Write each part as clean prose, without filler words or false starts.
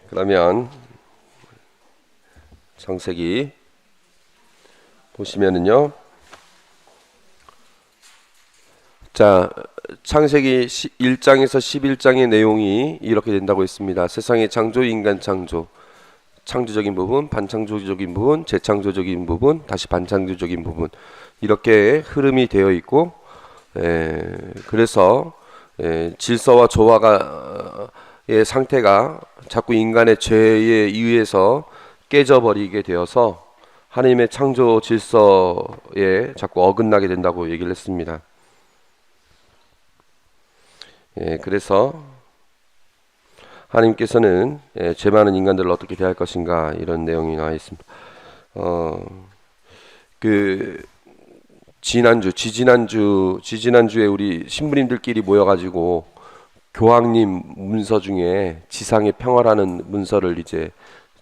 그러면 창세기 보시면은요. 자, 창세기 1장에서 11장의 내용이 이렇게 된다고 했습니다. 세상의 창조, 인간 창조, 창조적인 부분, 반창조적인 부분, 재창조적인 부분, 다시 반창조적인 부분, 이렇게 흐름이 되어 있고, 그래서 질서와 조화의 상태가 자꾸 인간의 죄에 의해서 깨져버리게 되어서 하나님의 창조 질서에 자꾸 어긋나게 된다고 얘기를 했습니다. 그래서 하나님께서는 죄 많은 인간들을 어떻게 대할 것인가, 이런 내용이 나와 있습니다. 지지난주에 우리 신부님들끼리 모여가지고 교황님 문서 중에 지상의 평화라는 문서를 이제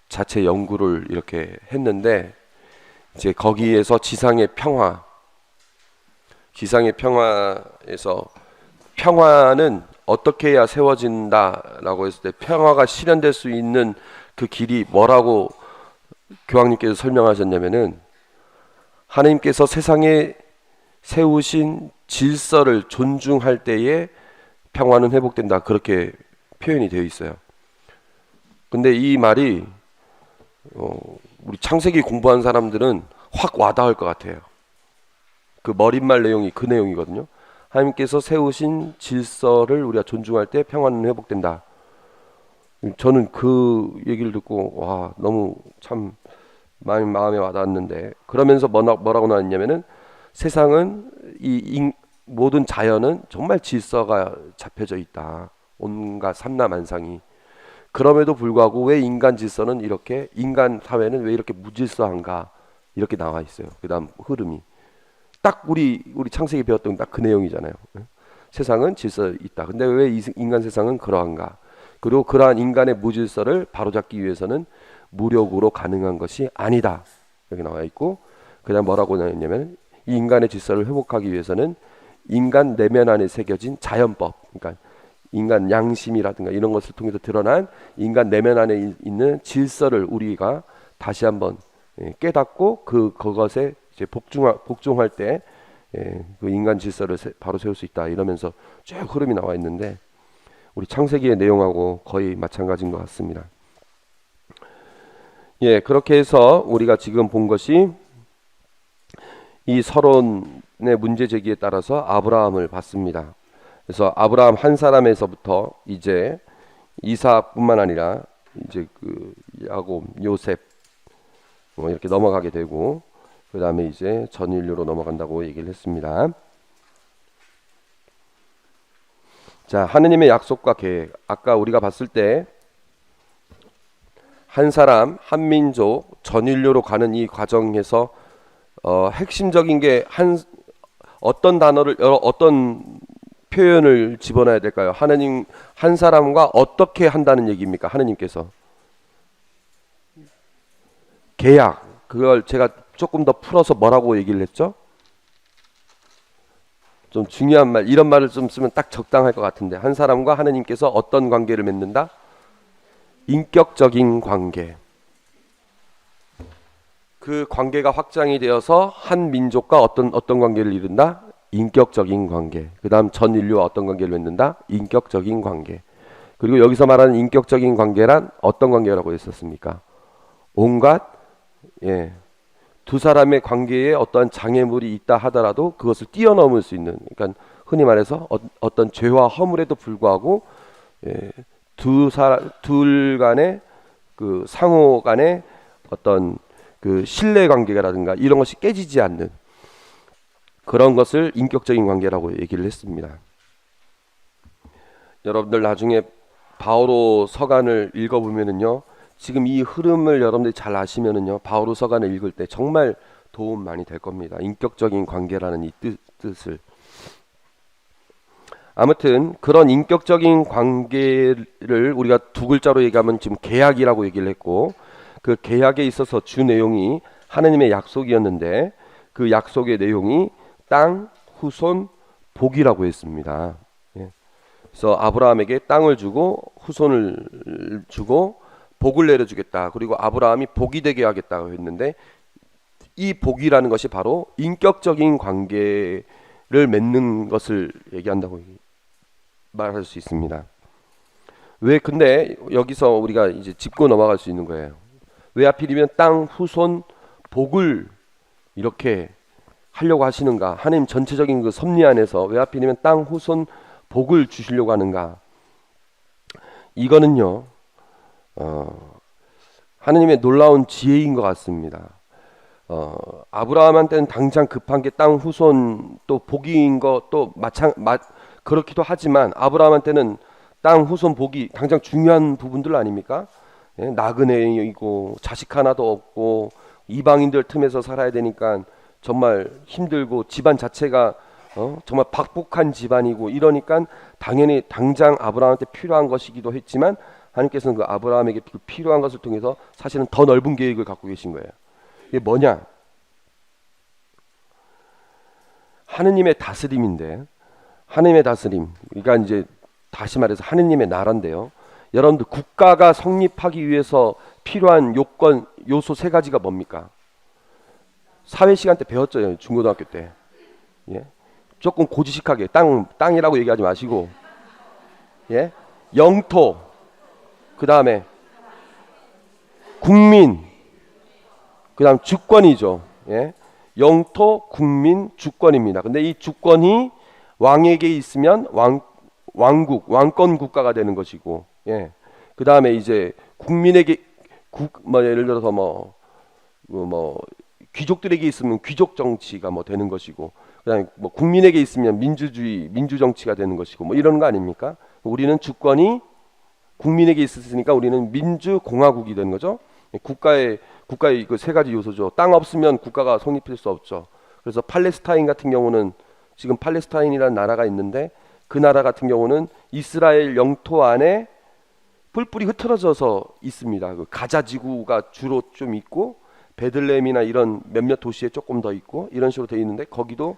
자체 연구를 이렇게 했는데, 이제 거기에서 지상의 평화에서 평화는 어떻게 해야 세워진다라고 했을 때 평화가 실현될 수 있는 그 길이 뭐라고 교황님께서 설명하셨냐면은, 하나님께서 세상에 세우신 질서를 존중할 때에 평화는 회복된다, 그렇게 표현이 되어 있어요. 근데 이 말이 우리 창세기 공부한 사람들은 확 와닿을 것 같아요. 그 머릿말 내용이 그 내용이거든요. 하나님께서 세우신 질서를 우리가 존중할 때 평화는 회복된다. 저는 그 얘기를 듣고 와, 너무 참 많이 마음에 와닿았는데, 그러면서 뭐라고 나왔냐면은, 세상은 모든 자연은 정말 질서가 잡혀져 있다, 온갖 삼라만상이. 그럼에도 불구하고 왜 인간 사회는 왜 이렇게 무질서한가, 이렇게 나와 있어요. 그 다음 흐름이 딱 우리 창세기 배웠던 딱 그 내용이잖아요. 세상은 질서 있다. 근데 왜 인간 세상은 그러한가? 그리고 그러한 인간의 무질서를 바로잡기 위해서는 무력으로 가능한 것이 아니다, 여기 나와 있고, 그다음 뭐라고 나왔냐면, 이 인간의 질서를 회복하기 위해서는 인간 내면 안에 새겨진 자연법, 그러니까 인간 양심이라든가 이런 것을 통해서 드러난 인간 내면 안에 있는 질서를 우리가 다시 한번 깨닫고 그것에 이제 복종할 때 그 인간 질서를 바로 세울 수 있다, 이러면서 쭉 흐름이 나와 있는데, 우리 창세기의 내용하고 거의 마찬가지인 것 같습니다. 그렇게 해서 우리가 지금 본 것이 이 서론의 문제 제기에 따라서 아브라함을 봤습니다. 그래서 아브라함 한 사람에서부터 이제 이삭뿐만 아니라 이제 그 야곱, 요셉 이렇게 넘어가게 되고, 그 다음에 이제 전인류로 넘어간다고 얘기를 했습니다. 자, 하느님의 약속과 계획. 아까 우리가 봤을 때 한 사람, 한 민족, 전인류로 가는 이 과정에서 핵심적인 게 어떤 단어를, 어떤 표현을 집어넣어야 될까요? 하느님 한 사람과 어떻게 한다는 얘기입니까? 하느님께서 계약, 그걸 제가 조금 더 풀어서 뭐라고 얘기를 했죠? 좀 중요한 말, 이런 말을 좀 쓰면 딱 적당할 것 같은데, 한 사람과 하느님께서 어떤 관계를 맺는다? 인격적인 관계. 그 관계가 확장이 되어서 한 민족과 어떤 관계를 이룬다? 인격적인 관계. 그 다음 전 인류와 어떤 관계를 맺는다? 인격적인 관계. 그리고 여기서 말하는 인격적인 관계란 어떤 관계라고 했었습니까? 온갖 두 사람의 관계에 어떠한 장애물이 있다 하더라도 그것을 뛰어넘을 수 있는, 그러니까 흔히 말해서 어떤 죄와 허물에도 불구하고 둘 간의 그 상호 간의 어떤 그 신뢰 관계라든가 이런 것이 깨지지 않는 그런 것을 인격적인 관계라고 얘기를 했습니다. 여러분들 나중에 바오로 서간을 읽어보면은요, 지금 이 흐름을 여러분들이 잘 아시면은요, 바오로 서간을 읽을 때 정말 도움 많이 될 겁니다. 인격적인 관계라는 이 뜻을. 아무튼 그런 인격적인 관계를 우리가 두 글자로 얘기하면 지금 계약이라고 얘기를 했고, 그 계약에 있어서 주 내용이 하느님의 약속이었는데, 그 약속의 내용이 땅, 후손, 복이라고 했습니다. 그래서 아브라함에게 땅을 주고 후손을 주고 복을 내려주겠다. 그리고 아브라함이 복이 되게 하겠다고 했는데 이 복이라는 것이 바로 인격적인 관계를 맺는 것을 얘기한다고 말할 수 있습니다. 왜 근데 여기서 우리가 이제 짚고 넘어갈 수 있는 거예요. 왜 하필이면 땅 후손 복을 이렇게 하려고 하시는가? 하나님 전체적인 그 섭리 안에서 왜 하필이면 땅 후손 복을 주시려고 하는가? 이거는요, 하나님의 놀라운 지혜인 것 같습니다. 아브라함한테는 당장 급한 게 땅 후손 또 복인 것도 그렇기도 하지만 아브라함한테는 땅 후손 복이 당장 중요한 부분들 아닙니까? 예, 나그네이고 자식 하나도 없고 이방인들 틈에서 살아야 되니까 정말 힘들고 집안 자체가 정말 박복한 집안이고 이러니까 당연히 당장 아브라함한테 필요한 것이기도 했지만 하나님께서는 그 아브라함에게 그 필요한 것을 통해서 사실은 더 넓은 계획을 갖고 계신 거예요. 이게 뭐냐? 하느님의 다스림인데, 하느님의 다스림, 그러니까 이제 다시 말해서 하느님의 나라인데요. 여러분들 국가가 성립하기 위해서 필요한 요건, 요소 세 가지가 뭡니까? 사회 시간 때 배웠죠, 중고등학교 때. 예? 조금 고지식하게 땅이라고 얘기하지 마시고, 예? 영토, 그 다음에 국민, 그 다음 주권이죠. 예? 영토, 국민, 주권입니다. 근데 이 주권이 왕에게 있으면 왕국, 왕권 국가가 되는 것이고, 예. 그 다음에 이제 국민에게 예를 들어서 귀족들에게 있으면 귀족 정치가 되는 것이고, 그다음에 국민에게 있으면 민주주의, 민주 정치가 되는 것이고, 이런 거 아닙니까? 우리는 주권이 국민에게 있으니까 우리는 민주공화국이 되는 거죠. 국가의 그 세 가지 요소죠. 땅 없으면 국가가 성립될 수 없죠. 그래서 팔레스타인 같은 경우는 지금 팔레스타인이라는 나라가 있는데 그 나라 같은 경우는 이스라엘 영토 안에 뿔뿔이 흩어져서 있습니다. 그 가자 지구가 주로 좀 있고 베들레헴이나 이런 몇몇 도시에 조금 더 있고 이런 식으로 되어 있는데 거기도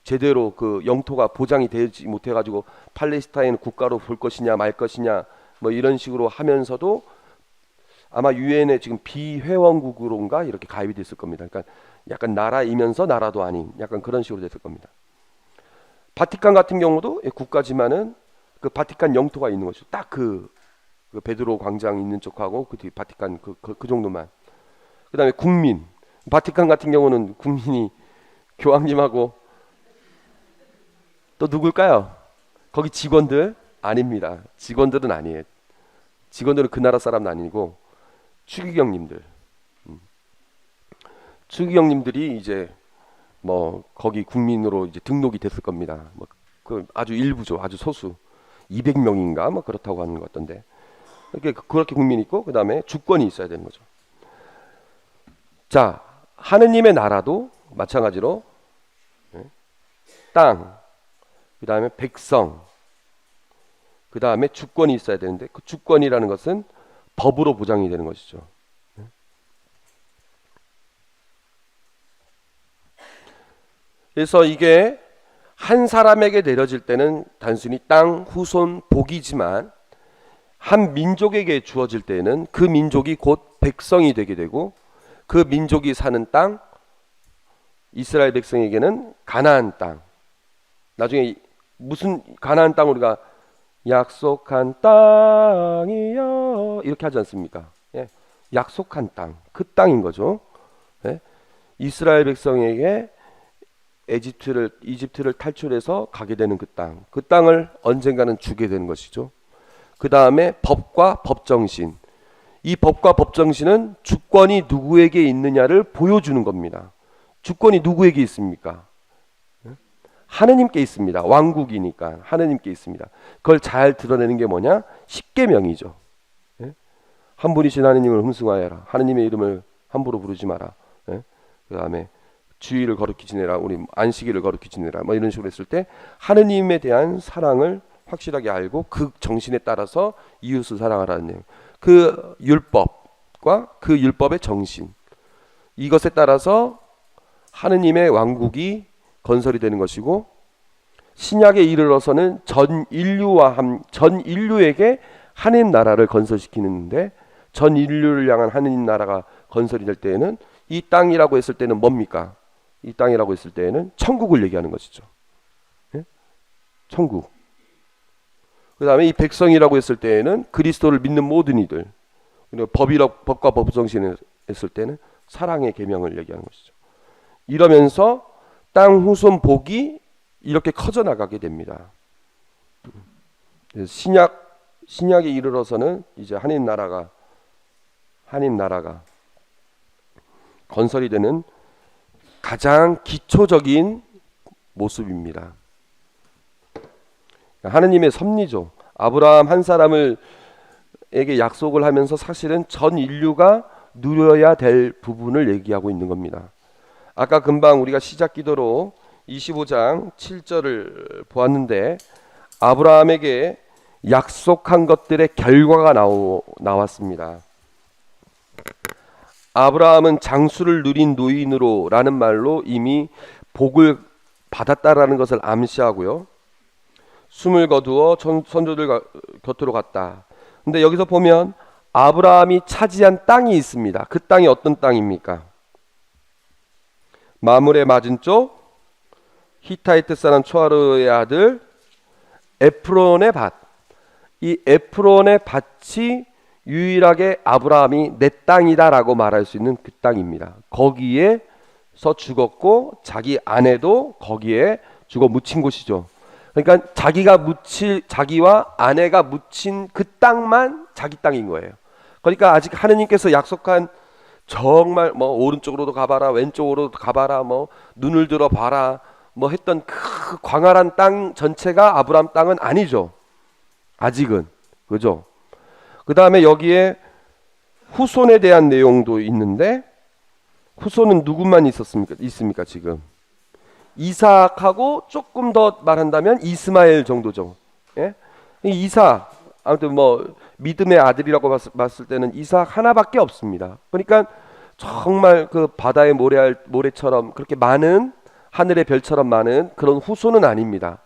제대로 그 영토가 보장이 되지 못해 가지고 팔레스타인 국가로 볼 것이냐 말 것이냐 이런 식으로 하면서도 아마 유엔에 지금 비회원국으로인가 이렇게 가입이 됐을 겁니다. 그러니까 약간 나라이면서 나라도 아닌 약간 그런 식으로 됐을 겁니다. 바티칸 같은 경우도 국가지만은 그 바티칸 영토가 있는 것이죠. 딱 그 베드로 광장 있는 쪽하고 그 뒤 바티칸 그 정도만. 그다음에 국민. 바티칸 같은 경우는 국민이 교황님하고 또 누굴까요? 거기 직원들 아닙니다. 직원들은 아니에요. 직원들은 그 나라 사람은 아니고 추기경님들. 추기경님들이 이제 거기 국민으로 이제 등록이 됐을 겁니다. 그 아주 일부죠. 아주 소수. 200명인가 그렇다고 하는 것 같던데. 그렇게 국민이 있고 그다음에 주권이 있어야 되는 거죠. 자, 하느님의 나라도 마찬가지로 땅, 그다음에 백성, 그다음에 주권이 있어야 되는데 그 주권이라는 것은 법으로 보장이 되는 것이죠. 그래서 이게 한 사람에게 내려질 때는 단순히 땅, 후손, 복이지만 한 민족에게 주어질 때는 그 민족이 곧 백성이 되게 되고 그 민족이 사는 땅, 이스라엘 백성에게는 가나안 땅. 나중에 무슨 가나안 땅 우리가 약속한 땅이여 이렇게 하지 않습니까? 예, 약속한 땅, 그 땅인 거죠. 예? 이스라엘 백성에게 이집트를 탈출해서 가게 되는 그 땅, 그 땅을 언젠가는 주게 되는 것이죠. 그 다음에 법과 법정신. 이 법과 법정신은 주권이 누구에게 있느냐를 보여주는 겁니다. 주권이 누구에게 있습니까? 하느님께 있습니다. 왕국이니까 하느님께 있습니다. 그걸 잘 드러내는 게 뭐냐? 십계명이죠. 한 분이신 하느님을 흠숭하여라. 하느님의 이름을 함부로 부르지 마라. 그 다음에 주의를 거룩히 지내라. 우리 안식일을 거룩히 지내라. 이런 식으로 했을 때 하느님에 대한 사랑을 확실하게 알고 그 정신에 따라서 이웃을 사랑하라는 내용. 그 율법과 그 율법의 정신. 이것에 따라서 하느님의 왕국이 건설이 되는 것이고 신약에 이르러서는 전 인류에게 하나님 나라를 건설시키는데, 전 인류를 향한 하나님 나라가 건설이 될 때에는 이 땅이라고 했을 때는 뭡니까? 이 땅이라고 했을 때에는 천국을 얘기하는 것이죠. 예? 천국. 그 다음에 이 백성이라고 했을 때에는 그리스도를 믿는 모든 이들. 그리고 법과 법정신을 했을 때는 사랑의 계명을 얘기하는 것이죠. 이러면서 땅 후손 복이 이렇게 커져 나가게 됩니다. 신약에 이르러서는 이제 하나님 나라가 건설이 되는 가장 기초적인 모습입니다. 하느님의 섭리죠. 아브라함 한 사람에게 약속을 하면서 사실은 전 인류가 누려야 될 부분을 얘기하고 있는 겁니다. 아까 금방 우리가 시작 기도로 25장 7절을 보았는데, 아브라함에게 약속한 것들의 결과가 나왔습니다. 아브라함은 장수를 누린 노인으로 라는 말로 이미 복을 받았다라는 것을 암시하고요. 숨을 거두어 선조들 곁으로 갔다. 근데 여기서 보면 아브라함이 차지한 땅이 있습니다. 그 땅이 어떤 땅입니까? 마물의 맞은쪽 히타이트 사람 초아르의 아들 에프론의 밭. 이 에프론의 밭이 유일하게 아브라함이 내 땅이다라고 말할 수 있는 그 땅입니다. 거기에서 죽었고 자기 아내도 거기에 죽어 묻힌 곳이죠. 그러니까 자기와 아내가 묻힌 그 땅만 자기 땅인 거예요. 그러니까 아직 하느님께서 약속한 정말 뭐 오른쪽으로도 가봐라, 왼쪽으로도 가봐라, 뭐 눈을 들어 봐라, 뭐 했던 그 광활한 땅 전체가 아브라함 땅은 아니죠. 아직은. 그죠? 그 다음에 여기에 후손에 대한 내용도 있는데, 후손은 누구만 있습니까 지금? 이삭하고 조금 더 말한다면 이스마엘 정도죠. 예? 이삭, 아무튼 뭐 믿음의 아들이라고 봤을 때는 이삭 하나밖에 없습니다. 그러니까 정말 그 바다의 모래처럼 그렇게 많은, 하늘의 별처럼 많은 그런 후손은 아닙니다.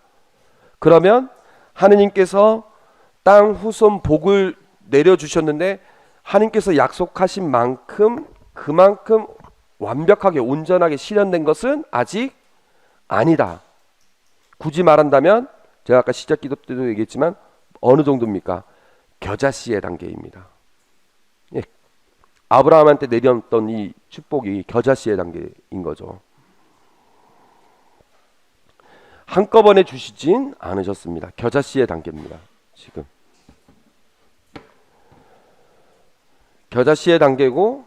그러면 하느님께서 땅 후손 복을 내려주셨는데, 하느님께서 약속하신 만큼 그만큼 완벽하게 온전하게 실현된 것은 아직 아니다. 굳이 말한다면 제가 아까 시작 기도 때도 얘기했지만 어느 정도입니까? 겨자씨의 단계입니다. 예. 아브라함한테 내렸던 이 축복이 겨자씨의 단계인 거죠. 한꺼번에 주시진 않으셨습니다. 겨자씨의 단계입니다. 지금 겨자씨의 단계고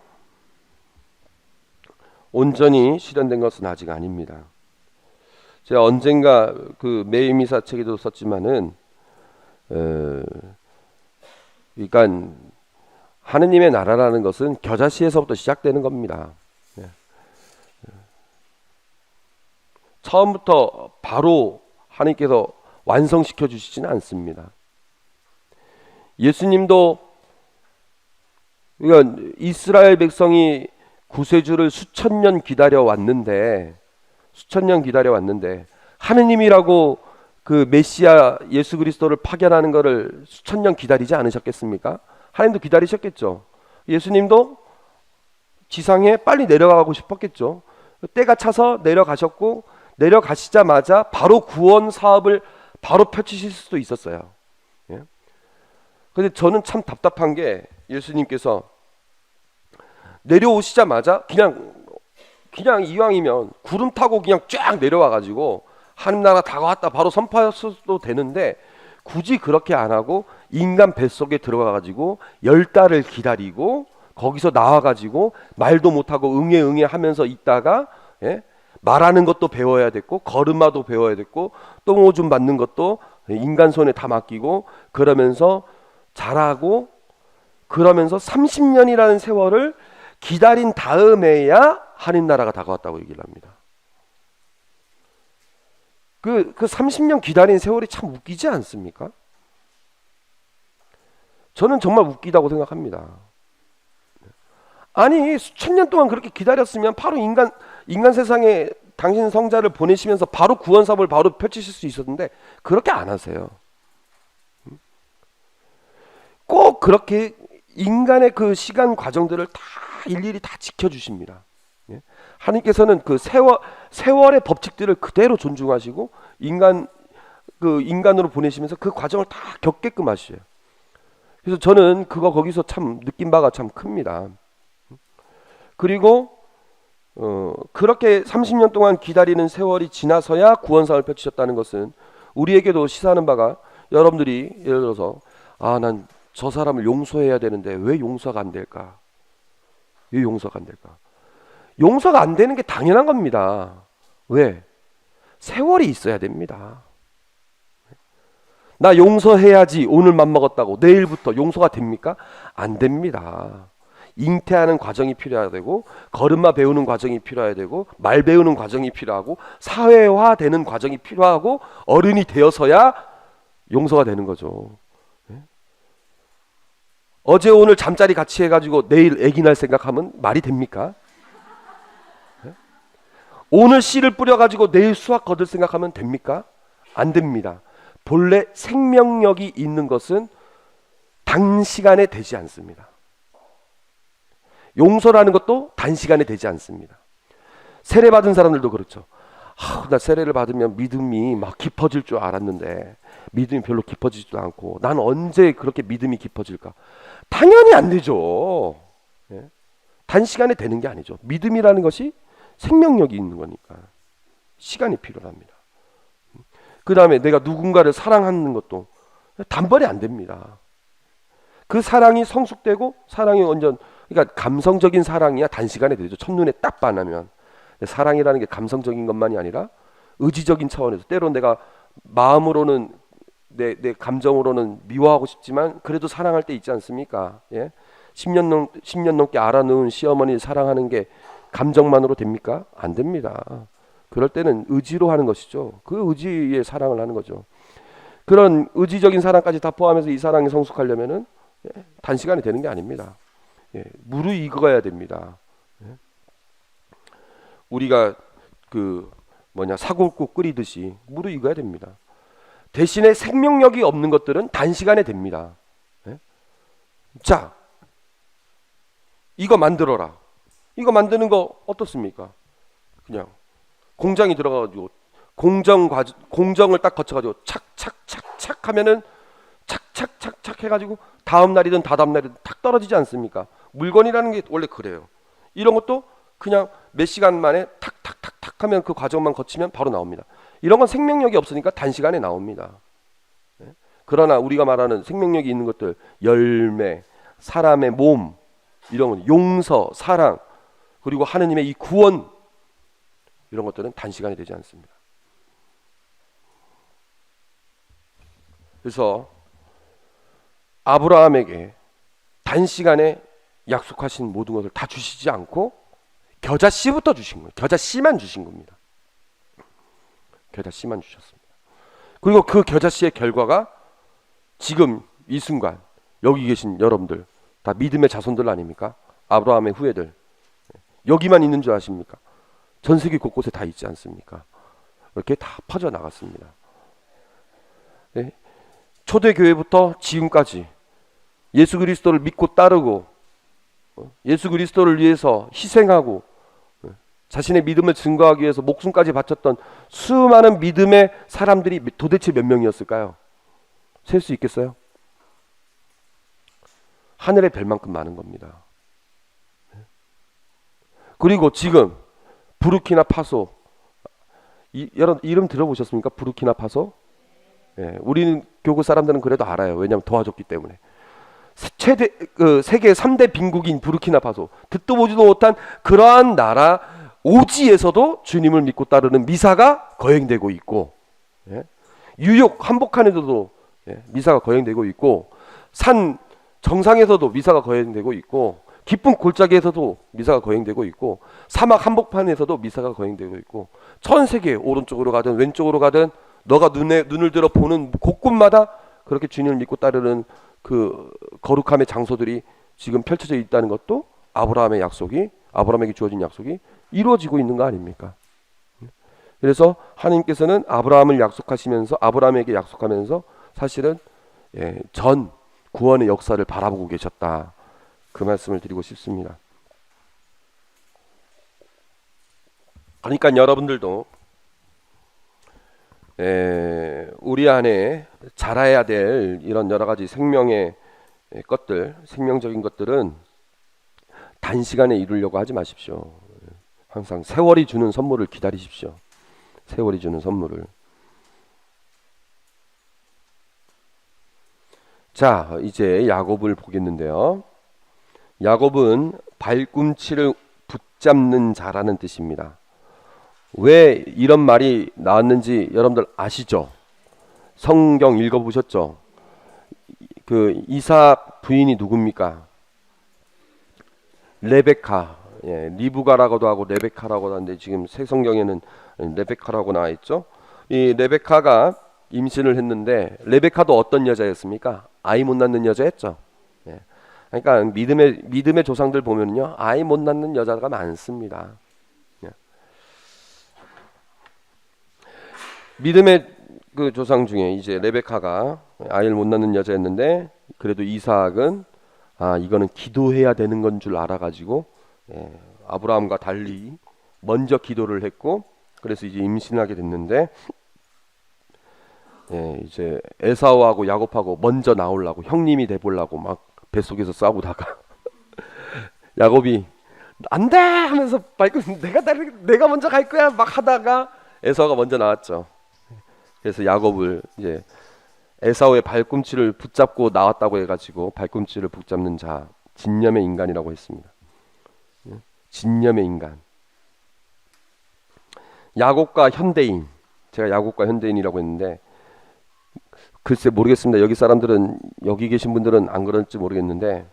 온전히 실현된 것은 아직 아닙니다. 제가 언젠가 그 매일미사 책에도 썼지만은, 그러니까 하느님의 나라라는 것은 겨자씨에서부터 시작되는 겁니다. 처음부터 바로 하느님께서 완성시켜 주시지는 않습니다. 예수님도, 그러니까 이스라엘 백성이 구세주를 수천 년 기다려 왔는데 하느님이라고 그 메시아 예수 그리스도를 파견하는 것을 수천 년 기다리지 않으셨겠습니까? 하나님도 기다리셨겠죠. 예수님도 지상에 빨리 내려가고 싶었겠죠. 때가 차서 내려가셨고, 내려가시자마자 바로 구원 사업을 바로 펼치실 수도 있었어요. 예? 근데 저는 참 답답한 게, 예수님께서 내려오시자마자 그냥 이왕이면 구름 타고 그냥 쫙 내려와 가지고 하나님 나라 다가왔다 바로 선포했어도 되는데, 굳이 그렇게 안 하고 인간 뱃속에 들어가 가지고 10달을 기다리고 거기서 나와 가지고 말도 못하고 응애 하면서 있다가, 예? 말하는 것도 배워야 됐고 걸음마도 배워야 됐고 똥오줌 받는 것도 인간 손에 다 맡기고 그러면서 자라고, 그러면서 30년이라는 세월을 기다린 다음에야 하나님 나라가 다가왔다고 얘기를 합니다. 그 30년 기다린 세월이 참 웃기지 않습니까? 저는 정말 웃기다고 생각합니다. 아니, 수천 년 동안 그렇게 기다렸으면 바로 인간 세상에 당신 성자를 보내시면서 바로 구원 사업을 바로 펼치실 수 있었는데 그렇게 안 하세요. 그렇게 인간의 그 시간 과정들을 다 일일이 다 지켜주십니다. 예? 하나님께서는 그 세월의 법칙들을 그대로 존중하시고 인간으로 보내시면서 그 과정을 다 겪게끔 하셔요. 그래서 저는 거기서 참 느낀 바가 참 큽니다. 그리고 그렇게 30년 동안 기다리는 세월이 지나서야 구원상을 펼치셨다는 것은 우리에게도 시사하는 바가, 여러분들이 예를 들어서 난 저 사람을 용서해야 되는데 왜 용서가 안 될까? 왜 용서가 안 될까? 용서가 안 되는 게 당연한 겁니다. 왜? 세월이 있어야 됩니다. 나 용서해야지 오늘 맘먹었다고 내일부터 용서가 됩니까? 안 됩니다. 잉태하는 과정이 필요해야 되고, 걸음마 배우는 과정이 필요해야 되고, 말 배우는 과정이 필요하고, 사회화되는 과정이 필요하고, 어른이 되어서야 용서가 되는 거죠. 어제 오늘 잠자리 같이 해가지고 내일 애기 날 생각하면 말이 됩니까? 오늘 씨를 뿌려가지고 내일 수확 거둘 생각하면 됩니까? 안 됩니다. 본래 생명력이 있는 것은 단시간에 되지 않습니다. 용서라는 것도 단시간에 되지 않습니다. 세례 받은 사람들도 그렇죠. 나 세례를 받으면 믿음이 막 깊어질 줄 알았는데 믿음이 별로 깊어지지도 않고, 난 언제 그렇게 믿음이 깊어질까? 당연히 안 되죠. 예? 단시간에 되는 게 아니죠. 믿음이라는 것이 생명력이 있는 거니까 시간이 필요합니다. 그 다음에 내가 누군가를 사랑하는 것도 단번에 안 됩니다. 그 사랑이 성숙되고, 사랑이 완전, 그러니까 감성적인 사랑이야 단시간에 되죠. 첫눈에 딱 반하면. 사랑이라는 게 감성적인 것만이 아니라 의지적인 차원에서, 때론 내가 마음으로는 내 감정으로는 미워하고 싶지만 그래도 사랑할 때 있지 않습니까? 예? 10년 넘게 알아놓은 시어머니를 사랑하는 게 감정만으로 됩니까? 안 됩니다. 그럴 때는 의지로 하는 것이죠. 그 의지의 사랑을 하는 거죠. 그런 의지적인 사랑까지 다 포함해서 이 사랑이 성숙하려면은 단시간에 되는 게 아닙니다. 무르익어야 됩니다. 우리가 사골국 끓이듯이 무르익어야 됩니다. 대신에 생명력이 없는 것들은 단시간에 됩니다. 자, 이거 만들어라. 이거 만드는 거 어떻습니까? 그냥 공장이 들어가가지고 공정을 딱 거쳐가지고 착착착착 하면은 착착착착 해가지고 다음 날이든 다다음 날이든 탁 떨어지지 않습니까? 물건이라는 게 원래 그래요. 이런 것도 그냥 몇 시간 만에 탁탁탁탁 하면 그 과정만 거치면 바로 나옵니다. 이런 건 생명력이 없으니까 단시간에 나옵니다. 그러나 우리가 말하는 생명력이 있는 것들, 열매, 사람의 몸, 이런 건 용서, 사랑, 그리고 하느님의 이 구원, 이런 것들은 단시간에 되지 않습니다. 그래서 아브라함에게 단시간에 약속하신 모든 것을 다 주시지 않고 겨자씨부터 주신 거예요. 겨자씨만 주신 겁니다. 겨자씨만 주셨습니다. 그리고 그 겨자씨의 결과가 지금 이 순간 여기 계신 여러분들 다 믿음의 자손들 아닙니까? 아브라함의 후예들. 여기만 있는 줄 아십니까? 전 세계 곳곳에 다 있지 않습니까? 이렇게 다 퍼져 나갔습니다. 네? 초대교회부터 지금까지 예수 그리스도를 믿고 따르고 예수 그리스도를 위해서 희생하고 자신의 믿음을 증거하기 위해서 목숨까지 바쳤던 수많은 믿음의 사람들이 도대체 몇 명이었을까요? 셀 수 있겠어요? 하늘의 별만큼 많은 겁니다. 그리고 지금 부르키나파소, 여러분 이름 들어보셨습니까? 부르키나파소? 우리는 교구 사람들은 그래도 알아요. 왜냐하면 도와줬기 때문에. 세계 3대 빈국인 부르키나파소, 듣도 보지도 못한 그러한 나라 오지에서도 주님을 믿고 따르는 미사가 거행되고 있고, 뉴욕 한복판에서도 미사가 거행되고 있고, 산 정상에서도 미사가 거행되고 있고, 깊은 골짜기에서도 미사가 거행되고 있고, 사막 한복판에서도 미사가 거행되고 있고, 전 세계 오른쪽으로 가든 왼쪽으로 가든 너가 눈을 들어 보는 곳곳마다 그렇게 주님을 믿고 따르는 그 거룩함의 장소들이 지금 펼쳐져 있다는 것도 아브라함에게 주어진 약속이 이루어지고 있는 거 아닙니까? 그래서 하나님께서는 아브라함에게 약속하면서 사실은 전 구원의 역사를 바라보고 계셨다. 그 말씀을 드리고 싶습니다. 그러니까 여러분들도 우리 안에 자라야 될 이런 여러 가지 생명의 것들, 생명적인 것들은 단시간에 이루려고 하지 마십시오. 항상 세월이 주는 선물을 기다리십시오. 세월이 주는 선물을. 자, 이제 야곱을 보겠는데요. 야곱은 발꿈치를 붙잡는 자라는 뜻입니다. 왜 이런 말이 나왔는지 여러분들 아시죠? 성경 읽어보셨죠? 그 이삭 부인이 누굽니까? 레베카. 리브가라고도 하고 레베카라고도 하는데 지금 새 성경에는 레베카라고 나와 있죠. 이 레베카가 임신을 했는데, 레베카도 어떤 여자였습니까? 아이 못 낳는 여자였죠. 그러니까 믿음의 조상들 보면요, 아이 못 낳는 여자가 많습니다. 믿음의 그 조상 중에 이제 레베카가 아이를 못 낳는 여자였는데, 그래도 이삭은 이거는 기도해야 되는 건 줄 알아가지고 아브라함과 달리 먼저 기도를 했고, 그래서 이제 임신하게 됐는데, 이제 에사우하고 야곱하고 먼저 나오려고, 형님이 돼보려고 막 뱃속에서 싸우다가 야곱이 안돼 하면서 내가 먼저 갈 거야 막 하다가 에사우가 먼저 나왔죠. 그래서 야곱을 이제 에사우의 발꿈치를 붙잡고 나왔다고 해가지고 발꿈치를 붙잡는 자, 진념의 인간이라고 했습니다. 진념의 인간. 야곱과 현대인, 제가 야곱과 현대인이라고 했는데, 글쎄 모르겠습니다. 여기 계신 분들은 안 그럴지 모르겠는데,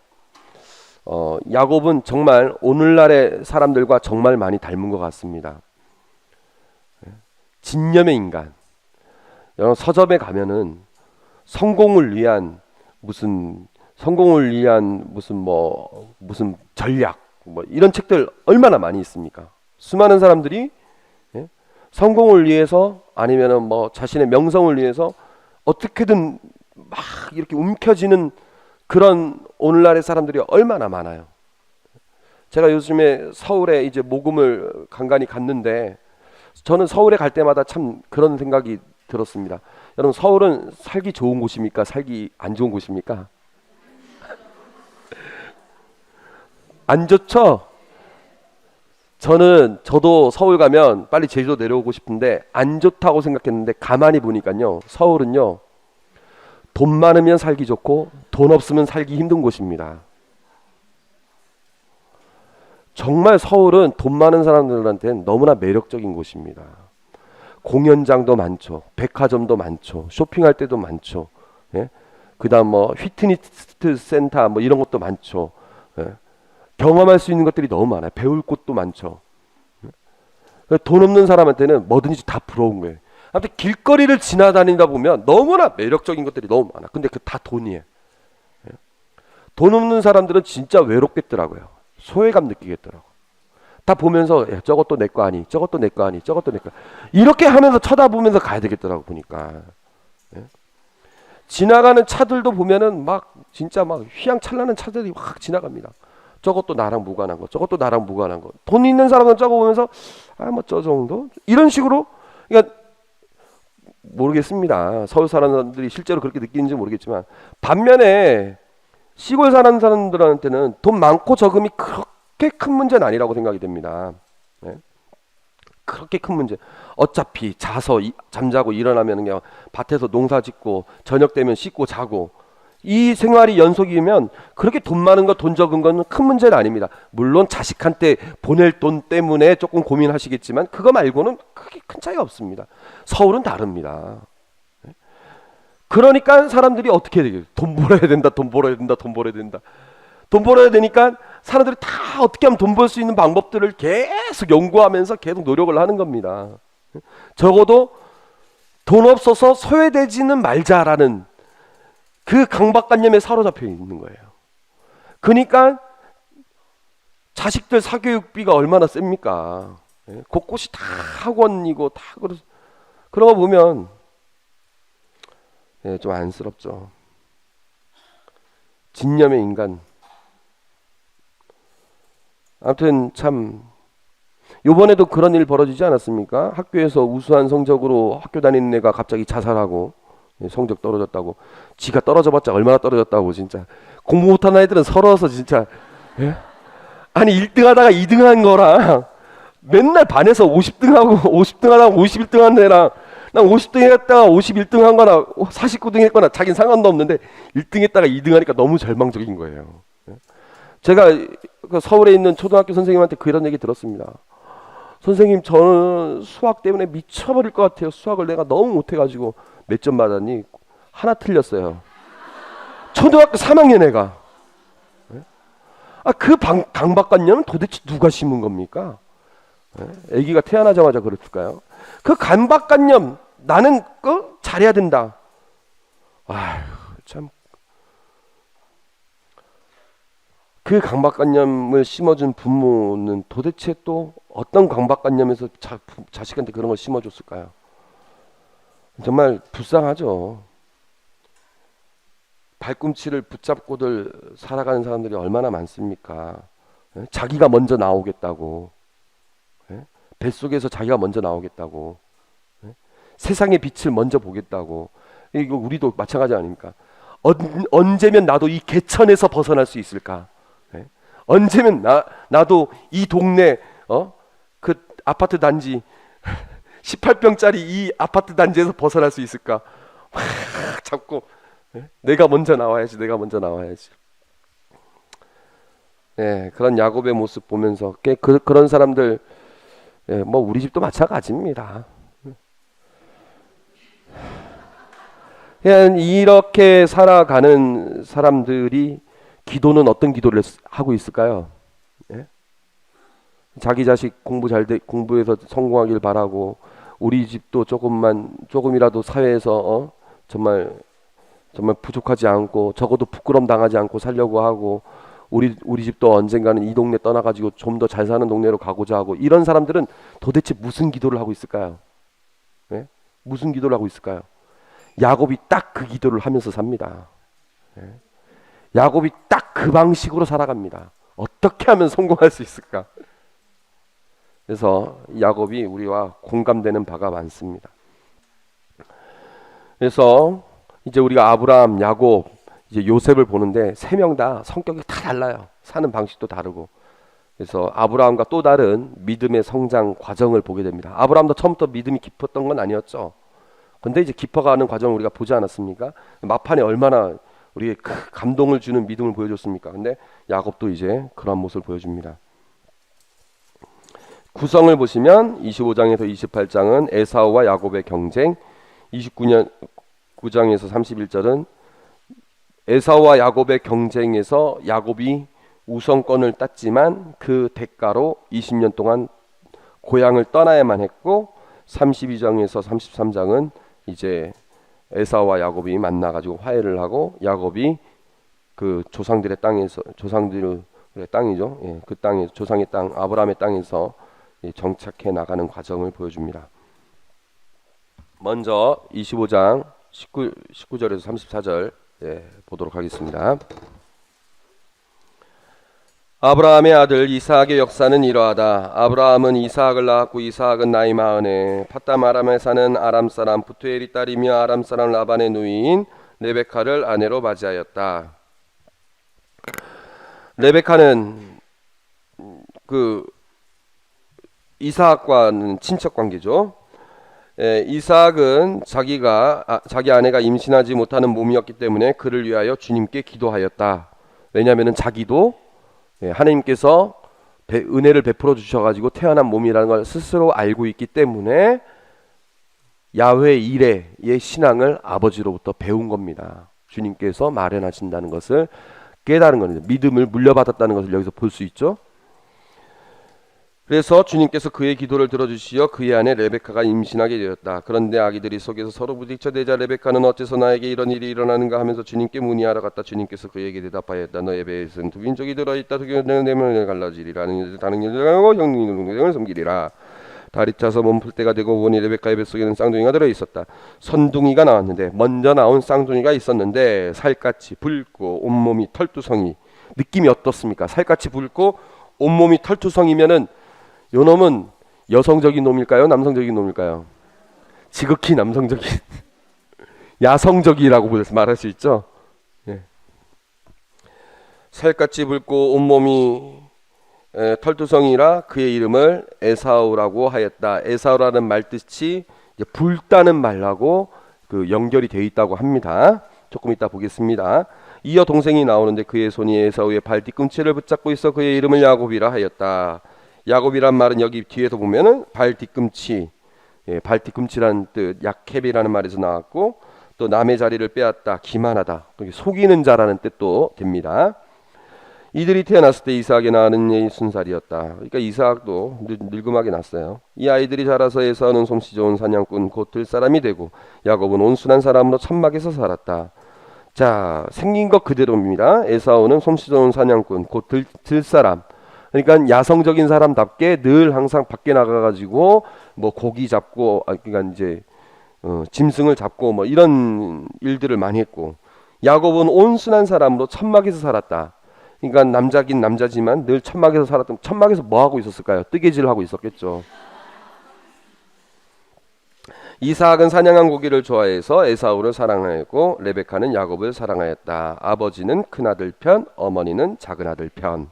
야곱은 정말 오늘날의 사람들과 정말 많이 닮은 것 같습니다. 진념의 인간. 여러분 서점에 가면은 성공을 위한 무슨 전략 이런 책들 얼마나 많이 있습니까? 수많은 사람들이 성공을 위해서, 아니면은 자신의 명성을 위해서 어떻게든 막 이렇게 움켜쥐는 그런 오늘날의 사람들이 얼마나 많아요. 제가 요즘에 서울에 이제 모금을 간간히 갔는데, 저는 서울에 갈 때마다 참 그런 생각이 들었습니다. 여러분, 서울은 살기 좋은 곳입니까? 살기 안 좋은 곳입니까? 안 좋죠? 저도 서울 가면 빨리 제주도 내려오고 싶은데 안 좋다고 생각했는데, 가만히 보니까요, 서울은요, 돈 많으면 살기 좋고 돈 없으면 살기 힘든 곳입니다. 정말 서울은 돈 많은 사람들한테는 너무나 매력적인 곳입니다. 공연장도 많죠, 백화점도 많죠, 쇼핑할 때도 많죠. 그다음 휘트니스 센터 이런 것도 많죠. 경험할 수 있는 것들이 너무 많아요. 배울 곳도 많죠. 돈 없는 사람한테는 뭐든지 다 부러운 거예요. 아무튼 길거리를 지나다니다 보면 너무나 매력적인 것들이 너무 많아. 근데 그 다 돈이에요. 돈 없는 사람들은 진짜 외롭겠더라고요. 소외감 느끼겠더라고. 다 보면서 저것도 내 거 아니, 저것도 내 거 아니, 저것도 내 거, 이렇게 하면서 쳐다보면서 가야 되겠더라고 보니까. 지나가는 차들도 보면은 진짜 휘황찬란한 차들이 확 지나갑니다. 저것도 나랑 무관한 거, 저것도 나랑 무관한 거. 돈 있는 사람은 저거 보면서 저 정도? 이런 식으로. 그러니까 모르겠습니다. 서울 사람들이 실제로 그렇게 느끼는지 모르겠지만, 반면에 시골 사는 사람들한테는 돈 많고 적음이 그렇게 큰 문제는 아니라고 생각이 됩니다. 그렇게 큰 문제. 어차피 자서 잠자고 일어나면 그냥 밭에서 농사 짓고 저녁 되면 씻고 자고, 이 생활이 연속이면 그렇게 돈 많은 거 돈 적은 건 큰 문제는 아닙니다. 물론 자식한테 보낼 돈 때문에 조금 고민하시겠지만, 그거 말고는 크게 큰 차이가 없습니다. 서울은 다릅니다. 그러니까 사람들이 어떻게 해야 되겠어요? 돈 벌어야 된다, 돈 벌어야 된다, 돈 벌어야 된다. 돈 벌어야 되니까 사람들이 다 어떻게 하면 돈 벌 수 있는 방법들을 계속 연구하면서 계속 노력을 하는 겁니다. 적어도 돈 없어서 소외되지는 말자라는 그 강박관념에 사로잡혀 있는 거예요. 그러니까 자식들 사교육비가 얼마나 셉니까? 곳곳이 다 학원이고 다 그런 거 보면 좀 안쓰럽죠. 진념의 인간. 아무튼 참 요번에도 그런 일 벌어지지 않았습니까? 학교에서 우수한 성적으로 학교 다니는 애가 갑자기 자살하고 성적 떨어졌다고. 지가 떨어져봤자 얼마나 떨어졌다고. 진짜 공부 못하는 애들은 서러워서 진짜. 예? 아니 1등 하다가 2등 한 거랑 맨날 반에서 50등 하고 50등 하다가 51등 한 애랑 난 50등 했다가 51등 한 거나 49등 했거나 자긴 상관도 없는데 1등 했다가 2등 하니까 너무 절망적인 거예요. 제가 그 서울에 있는 초등학교 선생님한테 그런 얘기 들었습니다. 선생님 저는 수학 때문에 미쳐버릴 것 같아요. 수학을 내가 너무 못해가지고. 몇 점 받았니? 하나 틀렸어요. 초등학교 3학년 애가. 그 강박관념은 도대체 누가 심은 겁니까? 아기가 태어나자마자 그랬을까요? 그 강박관념, 나는 잘해야 된다. 아휴 참. 그 강박관념을 심어준 부모는 도대체 또 어떤 강박관념에서 자식한테 그런 걸 심어줬을까요? 정말 불쌍하죠. 발꿈치를 붙잡고들 살아가는 사람들이 얼마나 많습니까? 자기가 먼저 나오겠다고. 뱃속에서 자기가 먼저 나오겠다고. 세상의 빛을 먼저 보겠다고. 이거 우리도 마찬가지 아닙니까? 언제면 나도 이 개천에서 벗어날 수 있을까? 언제면 나도 이 동네 그 아파트 단지 18평짜리 이 아파트 단지에서 벗어날 수 있을까? 막 잡고 내가 먼저 나와야지. 내가 먼저 나와야지. 그런 야곱의 모습 보면서 그런 사람들 뭐 우리 집도 마찬가지입니다. 그냥 이렇게 살아가는 사람들이 기도는 어떤 기도를 하고 있을까요? 자기 자식 공부해서 성공하길 바라고, 우리 집도 조금이라도 사회에서 정말 부족하지 않고 적어도 부끄럼 당하지 않고 살려고 하고, 우리 집도 언젠가는 이 동네 떠나가지고 좀 더 잘 사는 동네로 가고자 하고, 이런 사람들은 도대체 무슨 기도를 하고 있을까요? 무슨 기도를 하고 있을까요? 야곱이 딱 그 기도를 하면서 삽니다. 야곱이 딱 그 방식으로 살아갑니다. 어떻게 하면 성공할 수 있을까? 그래서 야곱이 우리와 공감되는 바가 많습니다. 그래서 이제 우리가 아브라함, 야곱, 이제 요셉을 보는데 세 명 다 성격이 다 달라요. 사는 방식도 다르고. 그래서 아브라함과 또 다른 믿음의 성장 과정을 보게 됩니다. 아브라함도 처음부터 믿음이 깊었던 건 아니었죠. 근데 이제 깊어가는 과정을 우리가 보지 않았습니까? 막판에 얼마나 우리에게 감동을 주는 믿음을 보여줬습니까? 근데 야곱도 이제 그런 모습을 보여줍니다. 구성을 보시면 25장에서 28장은 에사우와 야곱의 경쟁, 29장에서 31절은 에사우와 야곱의 경쟁에서 야곱이 우선권을 땄지만 그 대가로 20년 동안 고향을 떠나야만 했고, 32장에서 33장은 이제 에사우와 야곱이 만나가지고 화해를 하고, 야곱이 그 조상들의 땅에서, 조상들의 땅이죠. 그 땅에, 조상의 땅, 아브라함의 땅에서 정착해 나가는 과정을 보여줍니다. 먼저 25장 19절에서 34절 보도록 하겠습니다. 아브라함의 아들 이삭의 역사는 이러하다. 아브라함은 이삭을 낳았고, 이삭은 나이 40에 팟담 아람에 사는 아람 사람 부투엘이 딸이며 아람 사람 라반의 누이인 레베카를 아내로 맞이하였다. 레베카는 그 이삭과는 친척 관계죠. 이삭은 자기 아내가 임신하지 못하는 몸이었기 때문에 그를 위하여 주님께 기도하였다. 왜냐하면 자기도 하나님께서 은혜를 베풀어 주셔가지고 태어난 몸이라는 걸 스스로 알고 있기 때문에 야훼 이레의 신앙을 아버지로부터 배운 겁니다. 주님께서 마련하신다는 것을 깨달은 겁니다. 믿음을 물려받았다는 것을 여기서 볼 수 있죠. 그래서 주님께서 그의 기도를 들어주시어 그의 아내 레베카가 임신하게 되었다. 그런데 아기들이 속에서 서로 부딪혀대자 레베카는 어째서 나에게 이런 일이 일어나는가 하면서 주님께 문의하러 갔다. 주님께서 그에게 대답하였다. 너의 배에는 두 민족이 들어있다. 두 개는 내면을 갈라지리라. 다른 일을 하고 형님을 섬기리라. 다리 짜서 몸풀 때가 되고 보니 레베카의 뱃속에는 쌍둥이가 들어있었다. 선둥이가 나왔는데 먼저 나온 쌍둥이가 있었는데 살갗이 붉고 온몸이 털투성이. 느낌이 어떻습니까? 살갗이 붉고 온몸이 털투성이면은 요 놈은 여성적인 놈일까요? 남성적인 놈일까요? 지극히 남성적인 야성적이라고 말할 수 있죠. 예. 살갗이 붉고 온몸이 털투성이라 그의 이름을 에사우라고 하였다. 에사우라는 말 뜻이 이제 붉다는 말하고 그 연결이 되어 있다고 합니다. 조금 이따 보겠습니다. 이어 동생이 나오는데 그의 손이 에사우의 발 뒤꿈치를 붙잡고 있어 그의 이름을 야곱이라 하였다. 야곱이란 말은 여기 뒤에서 보면은 발 뒤꿈치, 발 뒤꿈치라는 뜻, 야캡이라는 말에서 나왔고 또 남의 자리를 빼앗다, 기만하다, 속이는 자라는 뜻도 됩니다. 이들이 태어났을 때 이삭의 나이는 60살이었다. 그러니까 이삭도 늙음하게 났어요. 이 아이들이 자라서 에사우는 솜씨 좋은 사냥꾼 곧 들사람이 되고 야곱은 온순한 사람으로 천막에서 살았다. 자, 생긴 것 그대로입니다. 에사우는 솜씨 좋은 사냥꾼 곧 들사람. 그러니까 야성적인 사람답게 늘 항상 밖에 나가가지고 뭐 고기 잡고, 그러니까 이제 짐승을 잡고 뭐 이런 일들을 많이 했고, 야곱은 온순한 사람으로 천막에서 살았다. 그러니까 남자긴 남자지만 늘 천막에서 살았던, 천막에서 뭐 하고 있었을까요? 뜨개질 하고 있었겠죠. 이삭은 사냥한 고기를 좋아해서 에사우를 사랑하였고 레베카는 야곱을 사랑하였다. 아버지는 큰아들 편, 어머니는 작은아들 편.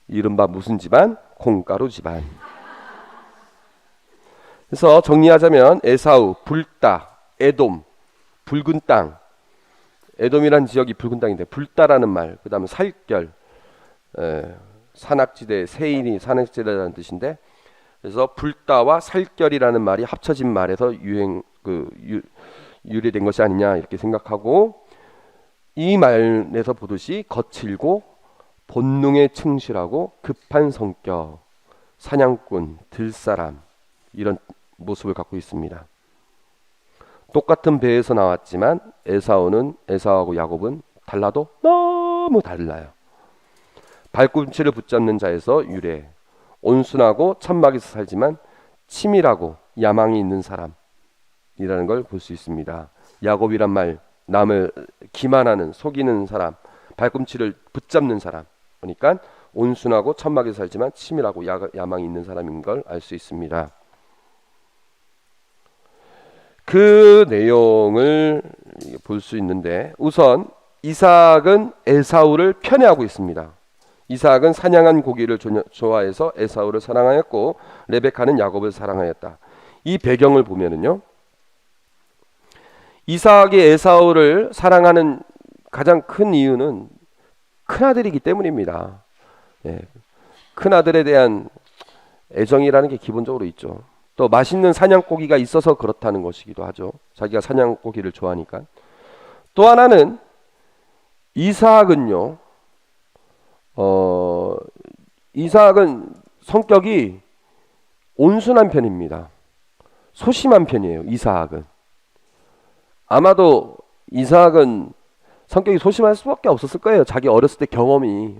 이른바 무슨 집안? 콩가루 집안. 그래서 정리하자면 에사우, 붉다, 에돔, 붉은 땅. 에돔이란 지역이 붉은 땅인데 붉다라는 말, 그 다음에 살결, 산악지대, 세인이 산악지대라는 뜻인데, 그래서 붉다와 살결이라는 말이 합쳐진 말에서 유래된 것이 아니냐 이렇게 생각하고, 이 말에서 보듯이 거칠고 본능에 충실하고 급한 성격, 사냥꾼, 들사람, 이런 모습을 갖고 있습니다. 똑같은 배에서 나왔지만 에사우하고 야곱은 달라도 너무 달라요. 발꿈치를 붙잡는 자에서 유래, 온순하고 천막에서 살지만 치밀하고 야망이 있는 사람이라는 걸 볼 수 있습니다. 야곱이란 말, 남을 기만하는, 속이는 사람, 발꿈치를 붙잡는 사람, 그러니까 온순하고 천막에서 살지만 치밀하고 야망이 있는 사람인 걸 알 수 있습니다. 그 내용을 볼 수 있는데, 우선 이삭은 에사우를 편애하고 있습니다. 이삭은 사냥한 고기를 좋아해서 에사우를 사랑하였고 레베카는 야곱을 사랑하였다. 이 배경을 보면은요, 이삭이 에사우를 사랑하는 가장 큰 이유는 큰아들이기 때문입니다. 큰아들에 대한 애정이라는 게 기본적으로 있죠. 또 맛있는 사냥고기가 있어서 그렇다는 것이기도 하죠. 자기가 사냥고기를 좋아하니까. 또 하나는 이삭은요, 이삭은 성격이 온순한 편입니다. 소심한 편이에요. 이삭은. 아마도 이삭은 성격이 소심할 수밖에 없었을 거예요. 자기 어렸을 때 경험이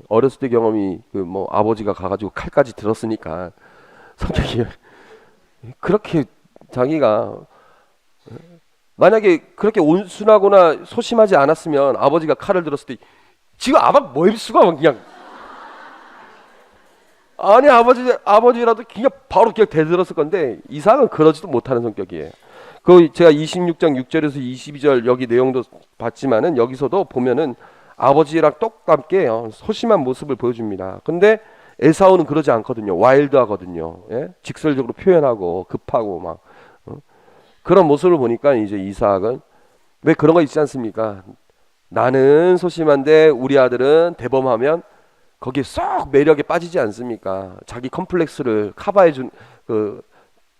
그 뭐 아버지가 가가지고 칼까지 들었으니까 성격이 그렇게, 자기가 만약에 그렇게 온순하거나 소심하지 않았으면 아버지가 칼을 들었을 때 지금 아마 뭐 입수가 그냥, 아니 아버지라도 그냥 바로 그냥 대들었을 건데, 이삭은 그러지도 못하는 성격이에요. 그 제가 26장 6절에서 22절 여기 내용도 봤지만은 여기서도 보면은 아버지랑 똑같게 소심한 모습을 보여줍니다. 근데 에사우는 그러지 않거든요. 와일드하거든요. 직설적으로 표현하고 급하고 막 그런 모습을 보니까 이제 이삭은, 왜 그런 거 있지 않습니까? 나는 소심한데 우리 아들은 대범하면 거기에 쏙 매력에 빠지지 않습니까? 자기 컴플렉스를 커버해 준,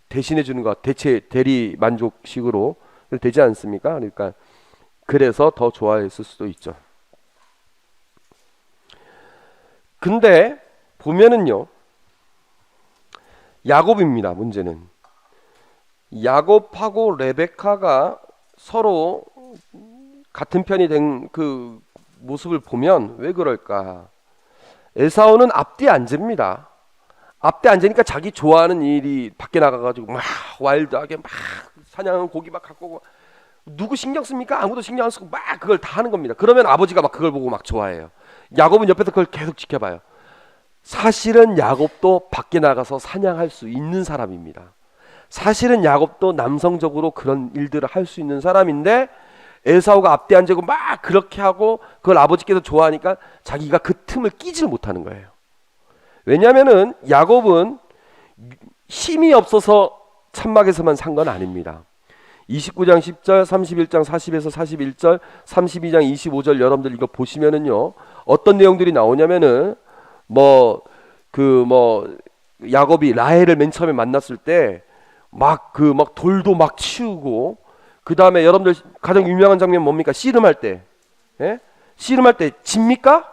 대신해 주는 것, 대리 만족식으로 되지 않습니까? 그러니까 그래서 더 좋아했을 수도 있죠. 근데 보면은요, 야곱입니다. 문제는 야곱하고 레베카가 서로 같은 편이 된 그 모습을 보면 왜 그럴까? 에사우는 앞뒤 안 집니다. 앞에 앉으니까 자기 좋아하는 일이 밖에 나가가지고 막 와일드하게 막 사냥한 고기 막 갖고 오고, 누구 신경 씁니까? 아무도 신경 안 쓰고 막 그걸 다 하는 겁니다. 그러면 아버지가 막 그걸 보고 막 좋아해요. 야곱은 옆에서 그걸 계속 지켜봐요. 사실은 야곱도 밖에 나가서 사냥할 수 있는 사람입니다. 사실은 야곱도 남성적으로 그런 일들을 할 수 있는 사람인데, 에사우가 앞뒤 앉고 막 그렇게 하고 그걸 아버지께서 좋아하니까 자기가 그 틈을 끼지를 못하는 거예요. 왜냐하면은 야곱은 힘이 없어서 천막에서만 산 건 아닙니다. 29장 10절, 31장 40에서 41절, 32장 25절 여러분들 이거 보시면은요, 어떤 내용들이 나오냐면은 야곱이 라헬을 맨 처음에 만났을 때 막 돌도 막 치우고, 그 다음에 여러분들 가장 유명한 장면 뭡니까? 씨름할 때, 예? 씨름할 때 집니까?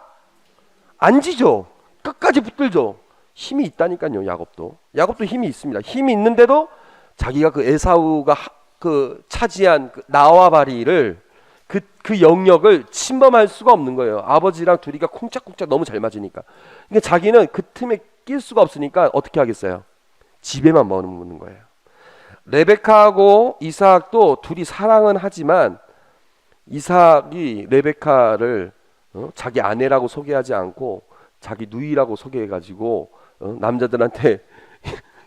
안 지죠. 끝까지 붙들죠. 힘이 있다니까요. 야곱도 힘이 있습니다. 힘이 있는데도 자기가 그 에사우가 차지한 그 나와바리를 그 영역을 침범할 수가 없는 거예요. 아버지랑 둘이가 쿵짝쿵짝 너무 잘 맞으니까. 그러니까 자기는 그 틈에 낄 수가 없으니까 어떻게 하겠어요? 집에만 머무는 거예요. 레베카하고 이삭도 둘이 사랑은 하지만 이삭이 레베카를 자기 아내라고 소개하지 않고 자기 누이라고 소개해가지고 남자들한테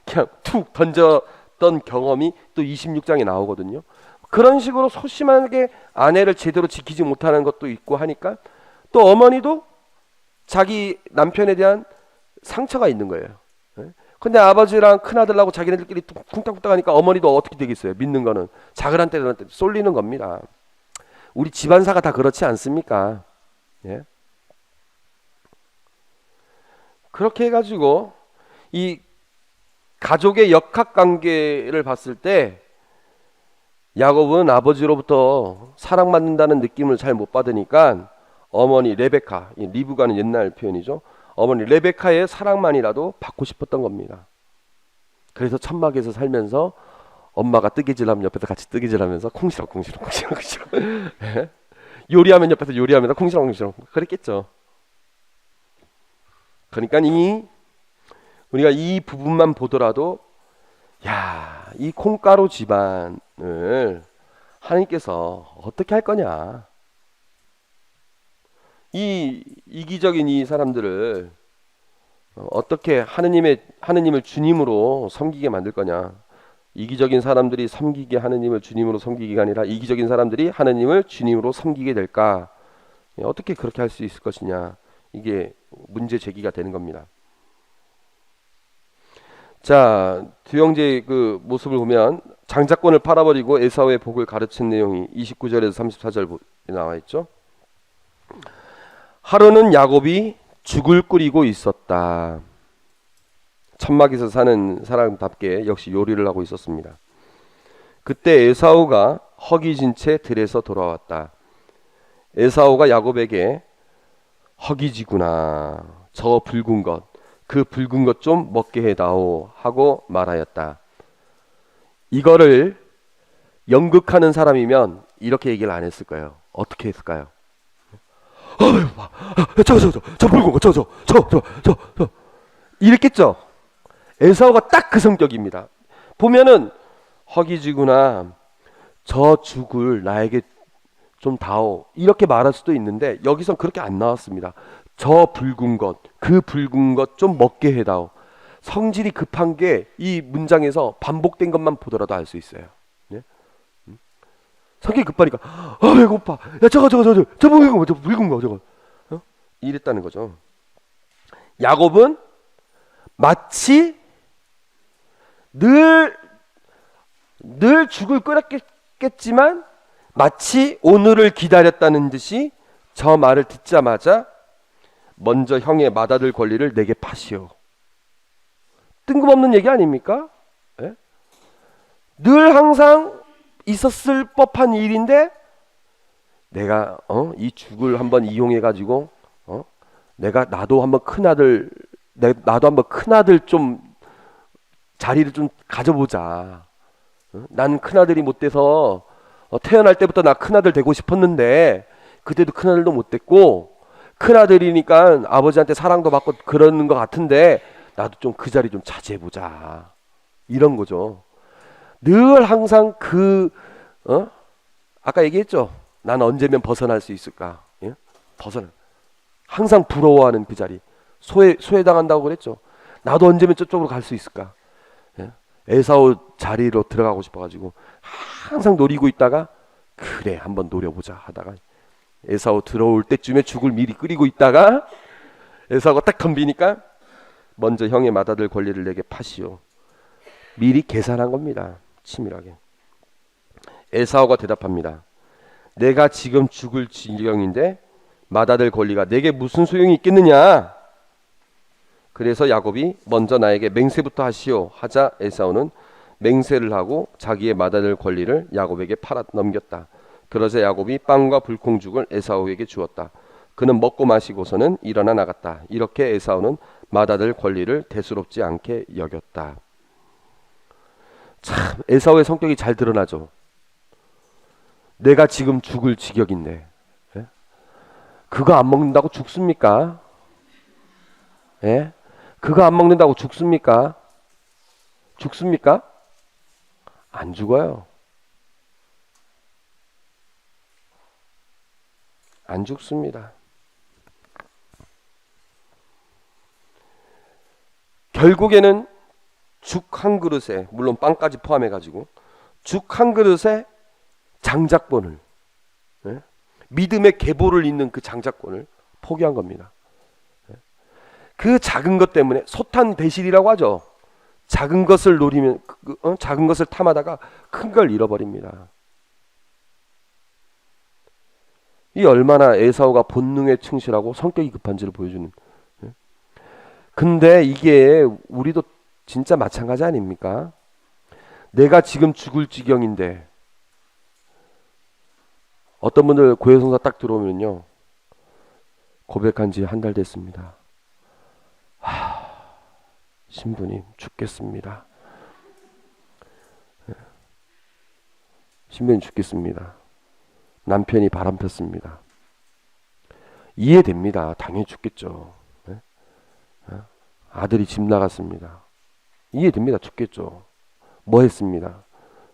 그냥 툭 던졌던 경험이 또 26장에 나오거든요. 그런 식으로 소심하게 아내를 제대로 지키지 못하는 것도 있고 하니까 또 어머니도 자기 남편에 대한 상처가 있는 거예요. 근데 아버지랑 큰아들하고 자기네들끼리 쿵딱쿵딱 하니까 어머니도 어떻게 되겠어요? 믿는 거는 작은한테 쏠리는 겁니다. 우리 집안사가 다 그렇지 않습니까? 예? 그렇게 해가지고 이 가족의 역학관계를 봤을 때 야곱은 아버지로부터 사랑받는다는 느낌을 잘 못 받으니까 어머니 레베카, 리브가는 옛날 표현이죠. 어머니 레베카의 사랑만이라도 받고 싶었던 겁니다. 그래서 천막에서 살면서 엄마가 뜨개질하면 옆에서 같이 뜨개질하면서 콩시렁콩시렁 요리하면 옆에서 요리하면서 콩시렁콩시렁 그랬겠죠. 그러니까 우리가 이 부분만 보더라도 이 콩가루 집안을 하나님께서 어떻게 할 거냐, 이 이기적인 이 사람들을 어떻게 하느님을 주님으로 섬기게 만들 거냐. 이기적인 사람들이 섬기게 하느님을 주님으로 섬기기가 아니라 이기적인 사람들이 하느님을 주님으로 섬기게 될까? 어떻게 그렇게 할 수 있을 것이냐, 이게 문제 제기가 되는 겁니다. 자, 두 형제의 그 모습을 보면 장자권을 팔아버리고 에사우의 복을 가르친 내용이 29절에서 34절 나와 있죠. 하루는 야곱이 죽을 끓이고 있었다. 천막에서 사는 사람답게 역시 요리를 하고 있었습니다. 그때 에사우가 허기진 채 들에서 돌아왔다. 에사우가 야곱에게 허기지구나, 저 붉은 것, 그 붉은 것 좀 먹게 해다오 하고 말하였다. 이거를 연극하는 사람이면 이렇게 얘기를 안 했을 거예요. 어떻게 했을까요? 저 붉은 거, 저 이랬겠죠. 에사우가 딱 그 성격입니다. 보면은 허기지구나, 저 죽을 나에게 좀 다오, 이렇게 말할 수도 있는데 여기선 그렇게 안 나왔습니다. 저 붉은 것, 그 붉은 것 좀 먹게 해다오. 성질이 급한 게 이 문장에서 반복된 것만 보더라도 알 수 있어요. 네? 성격이 급하니까 배고파, 야 저거 붉은 거 저거 이랬다는 거죠. 야곱은 마치 늘 죽을 끓였겠지만 마치 오늘을 기다렸다는 듯이 저 말을 듣자마자 먼저 형의 맏아들 권리를 내게 파시오. 뜬금없는 얘기 아닙니까? 예? 늘 항상 있었을 법한 일인데 내가 이 죽을 한번 이용해 가지고 나도 한번 큰아들 좀 자리를 좀 가져보자. 난 큰아들이 못 돼서 태어날 때부터 나 큰아들 되고 싶었는데 그때도 큰아들도 못 됐고, 큰아들이니까 아버지한테 사랑도 받고 그러는 것 같은데 나도 좀 그 자리 좀 차지해보자, 이런 거죠. 늘 항상 아까 얘기했죠. 난 언제면 벗어날 수 있을까? 예? 항상 부러워하는 그 자리, 소외당한다고 그랬죠. 나도 언제면 저쪽으로 갈 수 있을까? 예? 에사우 자리로 들어가고 싶어가지고 항상 노리고 있다가, 그래 한번 노려보자 하다가 에사우 들어올 때쯤에 죽을 미리 끓이고 있다가 에사우가 딱 덤비니까 먼저 형의 맏아들 권리를 내게 파시오. 미리 계산한 겁니다. 치밀하게. 에사우가 대답합니다. 내가 지금 죽을 지경인데 맏아들 권리가 내게 무슨 소용이 있겠느냐. 그래서 야곱이 먼저 나에게 맹세부터 하시오 하자 에사우는 맹세를 하고 자기의 맏아들 권리를 야곱에게 팔아 넘겼다. 그러자 야곱이 빵과 불콩죽을 에사우에게 주었다. 그는 먹고 마시고서는 일어나 나갔다. 이렇게 에사우는 맏아들 권리를 대수롭지 않게 여겼다. 참, 에사우의 성격이 잘 드러나죠. 내가 지금 죽을 지경인데, 예? 그거 안 먹는다고 죽습니까? 예? 그거 안 먹는다고 죽습니까? 죽습니까? 안 죽어요. 안 죽습니다. 결국에는 죽 한 그릇에, 물론 빵까지 포함해가지고 죽 한 그릇에 장자권을, 예? 믿음의 계보를 잇는 그 장자권을 포기한 겁니다. 예? 그 작은 것 때문에 소탄대실이라고 하죠. 작은 것을 노리면 작은 것을 탐하다가 큰 걸 잃어버립니다. 이 얼마나 에사우가 본능에 충실하고 성격이 급한지를 보여주는. 예? 근데 이게 우리도 진짜 마찬가지 아닙니까? 내가 지금 죽을 지경인데, 어떤 분들 고해성사 딱 들어오면요, 고백한 지 한 달 됐습니다. 신부님 죽겠습니다. 신부님 죽겠습니다. 남편이 바람 폈습니다. 이해됩니다. 당연히 죽겠죠. 아들이 집 나갔습니다. 이해됩니다. 죽겠죠. 뭐 했습니다.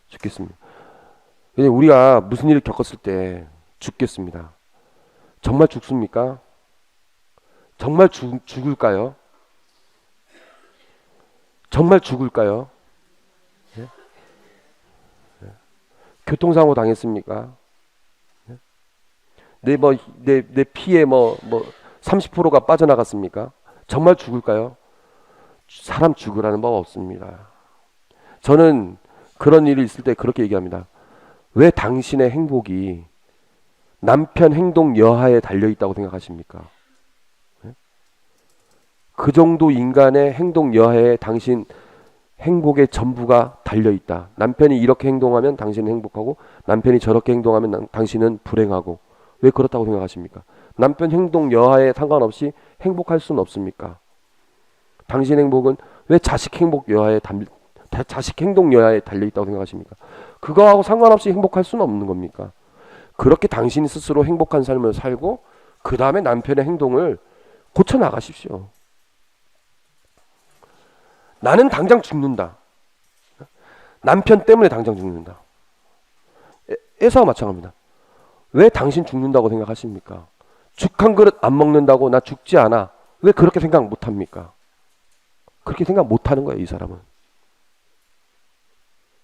죽겠습니다. 그냥 우리가 무슨 일을 겪었을 때 죽겠습니다. 정말 죽습니까? 정말 죽을까요? 정말 죽을까요? 예? 예? 교통사고 당했습니까? 예? 내 피에 30%가 빠져나갔습니까? 정말 죽을까요? 사람 죽으라는 법 없습니다. 저는 그런 일이 있을 때 그렇게 얘기합니다. 왜 당신의 행복이 남편 행동 여하에 달려있다고 생각하십니까? 네? 그 정도 인간의 행동 여하에 당신 행복의 전부가 달려있다. 남편이 이렇게 행동하면 당신은 행복하고, 남편이 저렇게 행동하면 당신은 불행하고. 왜 그렇다고 생각하십니까? 남편 행동 여하에 상관없이 행복할 수는 없습니까? 당신 행복은 왜 자식 행동 여하에 달려있다고 생각하십니까? 그거하고 상관없이 행복할 수는 없는 겁니까? 그렇게 당신 스스로 행복한 삶을 살고 그 다음에 남편의 행동을 고쳐나가십시오. 나는 당장 죽는다. 남편 때문에 당장 죽는다. 에사와 마찬가지입니다. 왜 당신 죽는다고 생각하십니까? 죽 한 그릇 안 먹는다고 나 죽지 않아. 왜 그렇게 생각 못합니까? 그렇게 생각 못하는 거예요, 이 사람은.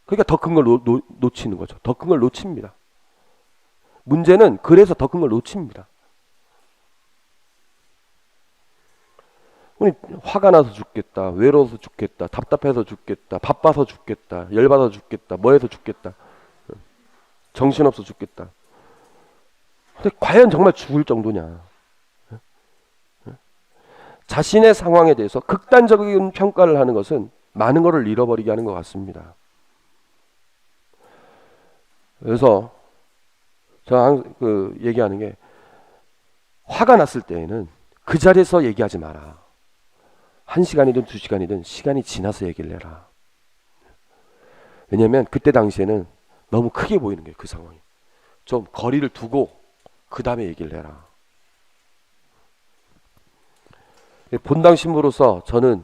그러니까 더 큰 걸 놓치는 거죠. 더 큰 걸 놓칩니다. 문제는 그래서 더 큰 걸 놓칩니다. 우리 화가 나서 죽겠다, 외로워서 죽겠다, 답답해서 죽겠다, 바빠서 죽겠다, 열받아서 죽겠다, 뭐해서 죽겠다, 정신없어 죽겠다. 근데 과연 정말 죽을 정도냐? 자신의 상황에 대해서 극단적인 평가를 하는 것은 많은 것을 잃어버리게 하는 것 같습니다. 그래서 제가 항상 얘기하는 게, 화가 났을 때에는 그 자리에서 얘기하지 마라. 1시간이든 2시간이든 시간이 지나서 얘기를 해라. 왜냐하면 그때 당시에는 너무 크게 보이는 거예요. 그 상황이. 좀 거리를 두고 그 다음에 얘기를 해라. 본당 신부로서 저는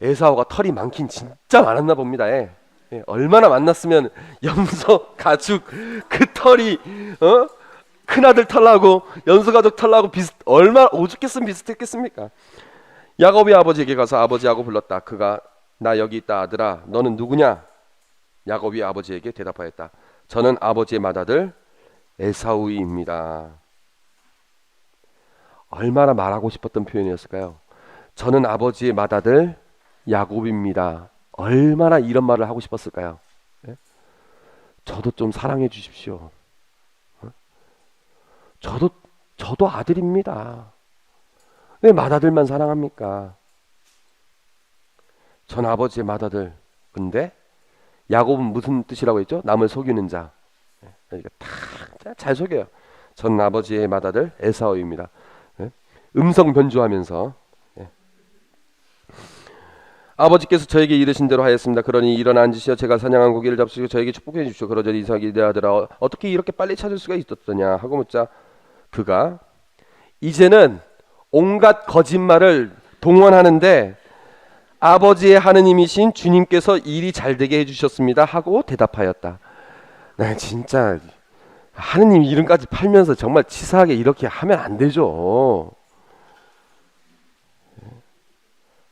에사오가 털이 많긴 진짜 많았나 봅니다. 얼마나 많았으면 염소 가죽 그 털이 큰아들 털하고 연소 가죽 털하고 얼마나 오죽했으면 비슷했겠습니까? 야곱이 아버지에게 가서 아버지하고 불렀다. 그가 나 여기 있다 아들아 너는 누구냐? 야곱이 아버지에게 대답하였다. 저는 아버지의 맏아들 에사우입니다. 얼마나 말하고 싶었던 표현이었을까요? 저는 아버지의 맏아들 야곱입니다. 얼마나 이런 말을 하고 싶었을까요? 저도 좀 사랑해 주십시오. 저도 아들입니다. 왜 맏아들만 사랑합니까? 전 아버지의 맏아들. 근데 야곱은 무슨 뜻이라고 했죠? 남을 속이는 자. 그러니까 잘 속여요. 전 아버지의 맏아들 에사오입니다. 음성 변조하면서 아버지께서 저에게 이르신 대로 하였습니다. 그러니 일어나 앉으시어 제가 사냥한 고기를 잡수시고 저에게 축복해 주십시오. 그러자 이삭이 내 아들아 어떻게 이렇게 빨리 찾을 수가 있었더냐 하고 묻자 그가 이제는 온갖 거짓말을 동원하는데 아버지의 하느님이신 주님께서 일이 잘 되게 해주셨습니다 하고 대답하였다. 네, 진짜 하느님 이름까지 팔면서 정말 치사하게 이렇게 하면 안 되죠.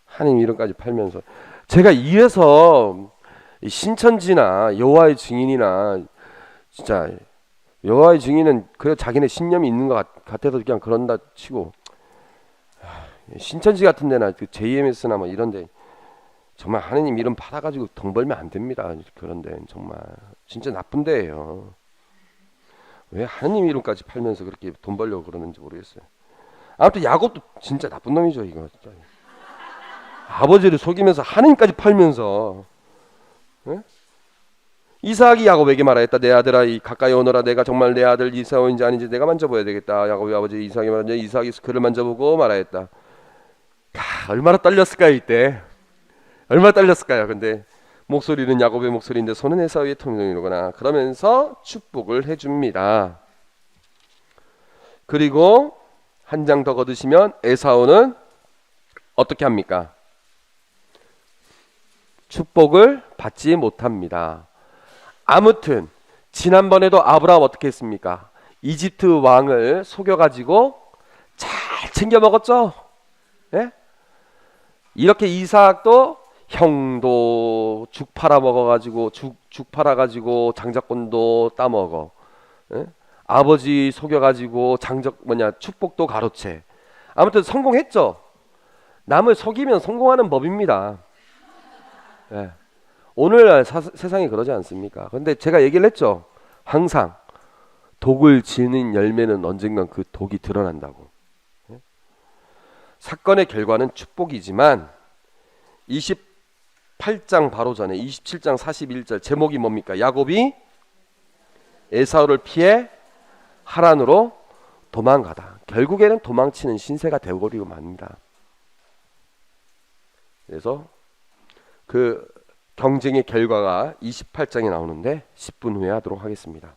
하느님 이름까지 팔면서 제가 이래서 신천지나 여호와의 증인이나 진짜 여호와의 증인은 그래 자기네 신념이 있는 것 같아서 그냥 그런다 치고 신천지 같은 데나 그 JMS나 뭐 이런데 정말 하느님 이름 팔아가지고 돈 벌면 안 됩니다. 그런데 정말 진짜 나쁜 데예요. 왜 하느님 이름까지 팔면서 그렇게 돈 벌려고 그러는지 모르겠어요. 아무튼 야곱도 진짜 나쁜 놈이죠. 이거 진짜. 아버지를 속이면서 하느님까지 팔면서 이삭이 야곱에게 말하였다. 내 아들아 가까이 오너라. 내가 정말 내 아들 이사오인지 아닌지 내가 만져봐야 되겠다. 야곱이 아버지 이삭이 말하자. 이삭이 그를 만져보고 말하였다. 얼마나 떨렸을까요 이때. 얼마나 떨렸을까요. 근데 목소리는 야곱의 목소리인데 손은 에사우의 통용이로구나. 그러면서 축복을 해줍니다. 그리고 한 장 더 거두시면 에사우는 어떻게 합니까? 축복을 받지 못합니다. 아무튼 지난번에도 아브라함 어떻게 했습니까? 이집트 왕을 속여가지고 잘 챙겨 먹었죠. 예? 이렇게 이삭도 형도 죽 팔아 먹어가지고 죽 팔아가지고 장자권도 따먹어. 예? 아버지 속여가지고 축복도 가로채. 아무튼 성공했죠. 남을 속이면 성공하는 법입니다. 예. 오늘날 세상이 그러지 않습니까? 근데 제가 얘기를 했죠. 항상 독을 지는 열매는 언젠간 그 독이 드러난다고. 예? 사건의 결과는 축복이지만 28장 바로 전에 27장 41절 제목이 뭡니까? 야곱이 에사우를 피해 하란으로 도망가다. 결국에는 도망치는 신세가 되어버리고 맙니다. 그래서 그 경쟁의 결과가 28장에 나오는데 10분 후에 하도록 하겠습니다.